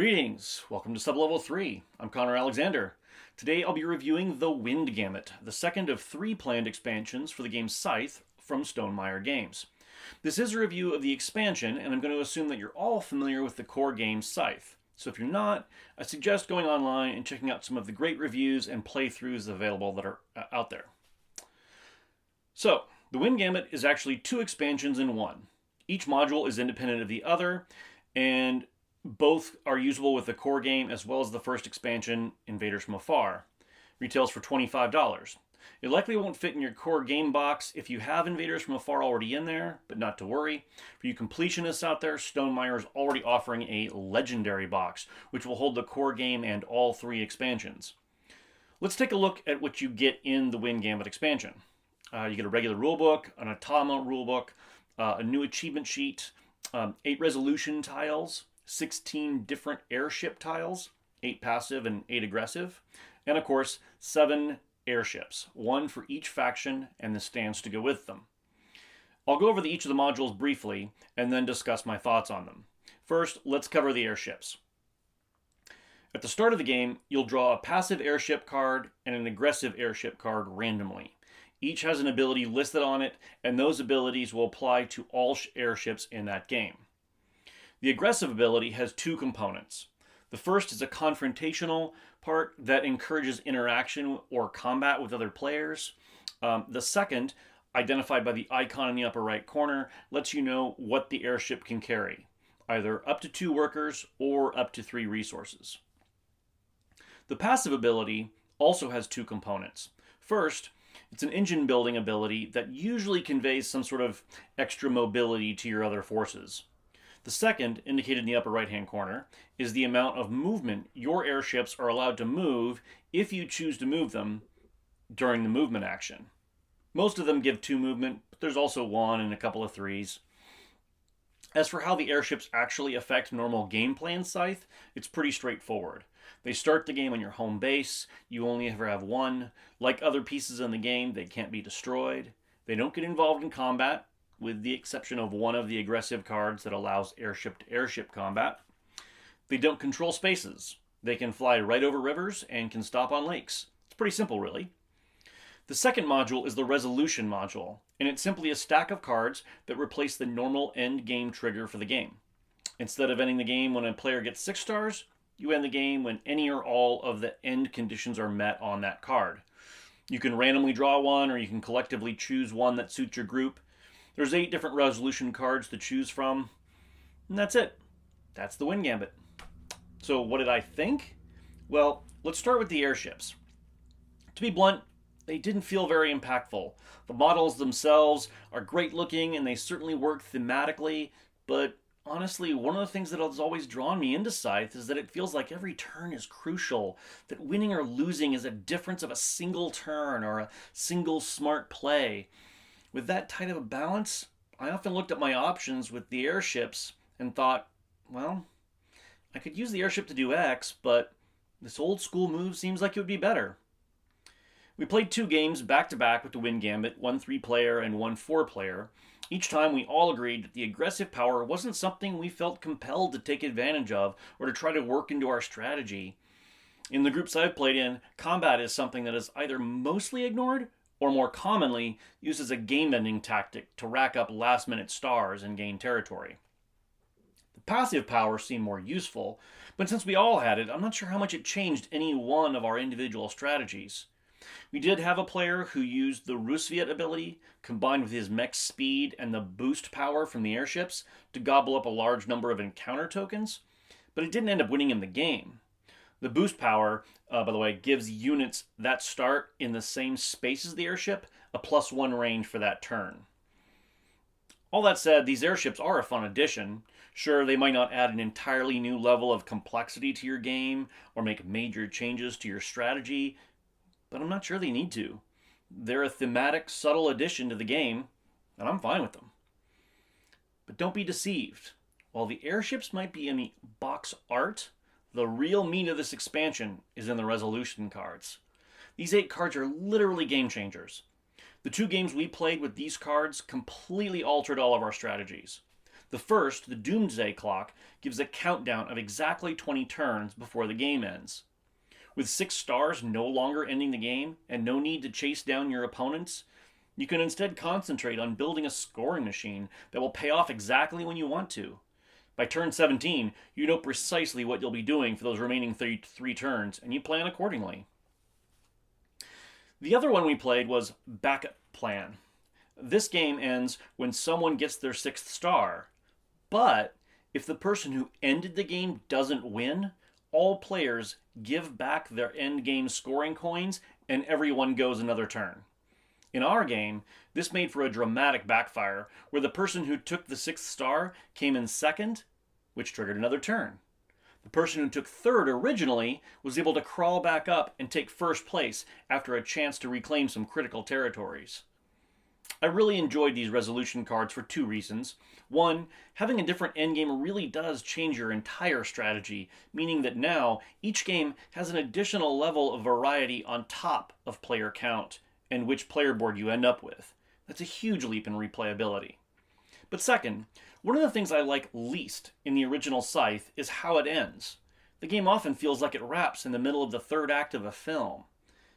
Greetings! Welcome to Sublevel 3. I'm Connor Alexander. Today I'll be reviewing the Wind Gambit, the second of 3 planned expansions for the game Scythe from Stonemaier Games. This is a review of the expansion, and I'm going to assume that you're all familiar with the core game Scythe. So if you're not, I suggest going online and checking out some of the great reviews and playthroughs available that are out there. So, the Wind Gambit is actually 2 expansions in one. Each module is independent of the other, and both are usable with the core game as well as the first expansion, Invaders from Afar. Retails for $25. It likely won't fit in your core game box if you have Invaders from Afar already in there, but not to worry. For you completionists out there, Stonemaier is already offering a Legendary box, which will hold the core game and all 3 expansions. Let's take a look at what you get in the Wind Gambit expansion. You get a regular rulebook, an Automa rulebook, a new achievement sheet, 8 resolution tiles, 16 different airship tiles, 8 passive and 8 aggressive, and of course 7 airships, 1 for each faction and the stands to go with them. I'll go over each of the modules briefly and then discuss my thoughts on them. First, let's cover the airships. At the start of the game, you'll draw a passive airship card and an aggressive airship card randomly. Each has an ability listed on it, and those abilities will apply to all airships in that game. The aggressive ability has 2 components. The first is a confrontational part that encourages interaction or combat with other players. The second, identified by the icon in the upper right corner, lets you know what the airship can carry, either up to 2 workers or up to 3 resources. The passive ability also has 2 components. First, it's an engine building ability that usually conveys some sort of extra mobility to your other forces. The second, indicated in the upper right-hand corner, is the amount of movement your airships are allowed to move if you choose to move them during the movement action. Most of them give 2 movement, but there's also 1 and a couple of 3s. As for how the airships actually affect normal gameplay in Scythe, it's pretty straightforward. They start the game on your home base, you only ever have 1. Like other pieces in the game, they can't be destroyed. They don't get involved in combat, with the exception of 1 of the aggressive cards that allows airship-to-airship combat. They don't control spaces. They can fly right over rivers and can stop on lakes. It's pretty simple, really. The second module is the resolution module, and it's simply a stack of cards that replace the normal end game trigger for the game. Instead of ending the game when a player gets 6 stars, you end the game when any or all of the end conditions are met on that card. You can randomly draw one, or you can collectively choose one that suits your group. There's 8 different resolution cards to choose from, and that's it. That's the Wind Gambit. So what did I think? Well, let's start with the airships. To be blunt, they didn't feel very impactful. The models themselves are great looking and they certainly work thematically, but honestly, one of the things that has always drawn me into Scythe is that it feels like every turn is crucial, that winning or losing is a difference of a single turn or a single smart play. With that tight of a balance, I often looked at my options with the airships and thought, well, I could use the airship to do X, but this old school move seems like it would be better. We played 2 games back-to-back with the Wind Gambit, 1 3-player and 1 4-player. Each time we all agreed that the aggressive power wasn't something we felt compelled to take advantage of or to try to work into our strategy. In the groups I've played in, combat is something that is either mostly ignored or more commonly used as a game-ending tactic to rack up last-minute stars and gain territory. The passive power seemed more useful, but since we all had it, I'm not sure how much it changed any one of our individual strategies. We did have a player who used the Rusviet ability, combined with his mech speed and the boost power from the airships, to gobble up a large number of encounter tokens, but it didn't end up winning him the game. The boost power, by the way, gives units that start in the same space as the airship a +1 range for that turn. All that said, these airships are a fun addition. Sure, they might not add an entirely new level of complexity to your game or make major changes to your strategy, but I'm not sure they need to. They're a thematic, subtle addition to the game, and I'm fine with them. But don't be deceived. While the airships might be in the box art, the real meat of this expansion is in the resolution cards. These 8 cards are literally game changers. The 2 games we played with these cards completely altered all of our strategies. The first, the Doomsday Clock, gives a countdown of exactly 20 turns before the game ends. With 6 stars no longer ending the game and no need to chase down your opponents, you can instead concentrate on building a scoring machine that will pay off exactly when you want to. By turn 17, you know precisely what you'll be doing for those remaining three turns, and you plan accordingly. The other one we played was Backup Plan. This game ends when someone gets their 6th star, but if the person who ended the game doesn't win, all players give back their endgame scoring coins and everyone goes another turn. In our game, this made for a dramatic backfire where the person who took the 6th star came in second, which triggered another turn. The person who took third originally was able to crawl back up and take first place after a chance to reclaim some critical territories. I really enjoyed these resolution cards for 2 reasons. One, having a different endgame really does change your entire strategy, meaning that now each game has an additional level of variety on top of player count and which player board you end up with. That's a huge leap in replayability. But second, one of the things I like least in the original Scythe is how it ends. The game often feels like it wraps in the middle of the 3rd act of a film.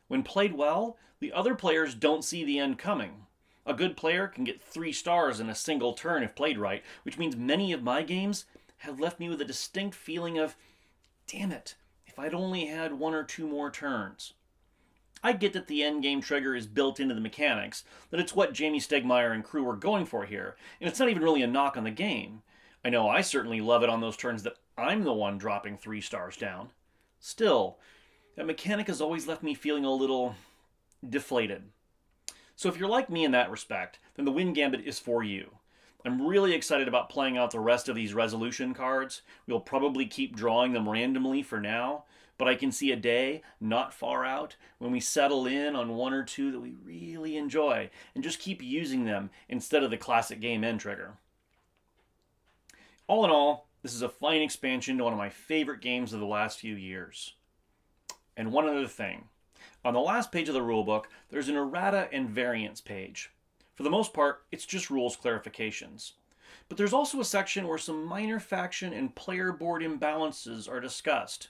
When played well, the other players don't see the end coming. A good player can get 3 stars in a single turn if played right, which means many of my games have left me with a distinct feeling of, damn it, if I'd only had 1 or 2 more turns. I get that the endgame trigger is built into the mechanics, that it's what Jamie Stegmaier and crew were going for here, and it's not even really a knock on the game. I know I certainly love it on those turns that I'm the one dropping 3 stars down. Still, that mechanic has always left me feeling a little deflated. So if you're like me in that respect, then the Wind Gambit is for you. I'm really excited about playing out the rest of these resolution cards. We'll probably keep drawing them randomly for now, but I can see a day, not far out, when we settle in on 1 or 2 that we really enjoy and just keep using them instead of the classic game end trigger. All in all, this is a fine expansion to one of my favorite games of the last few years. And one other thing. On the last page of the rulebook, there's an errata and variance page. For the most part, it's just rules clarifications. But there's also a section where some minor faction and player board imbalances are discussed.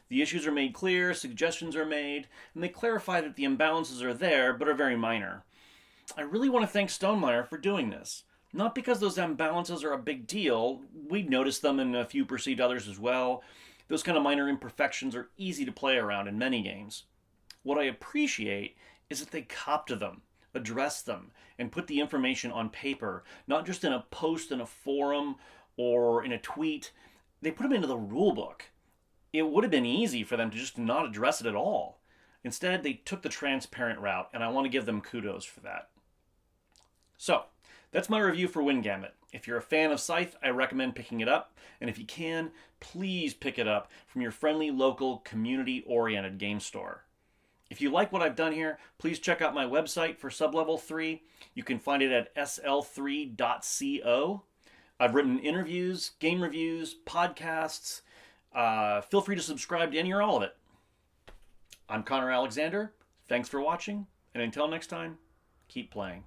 The issues are made clear, suggestions are made, and they clarify that the imbalances are there, but are very minor. I really want to thank Stonemaier for doing this. Not because those imbalances are a big deal. We'd noticed them and a few perceived others as well. Those kind of minor imperfections are easy to play around in many games. What I appreciate is that they cop to them, address them, and put the information on paper, not just in a post in a forum or in a tweet. They put them into the rulebook. It would have been easy for them to just not address it at all. Instead, they took the transparent route, and I want to give them kudos for that. So, that's my review for Wind Gambit. If you're a fan of Scythe, I recommend picking it up, and if you can, please pick it up from your friendly, local, community-oriented game store. If you like what I've done here, please check out my website for Sublevel 3. You can find it at sl3.co. I've written interviews, game reviews, podcasts. Feel free to subscribe to any or all of it. I'm Connor Alexander. Thanks for watching, and until next time, keep playing.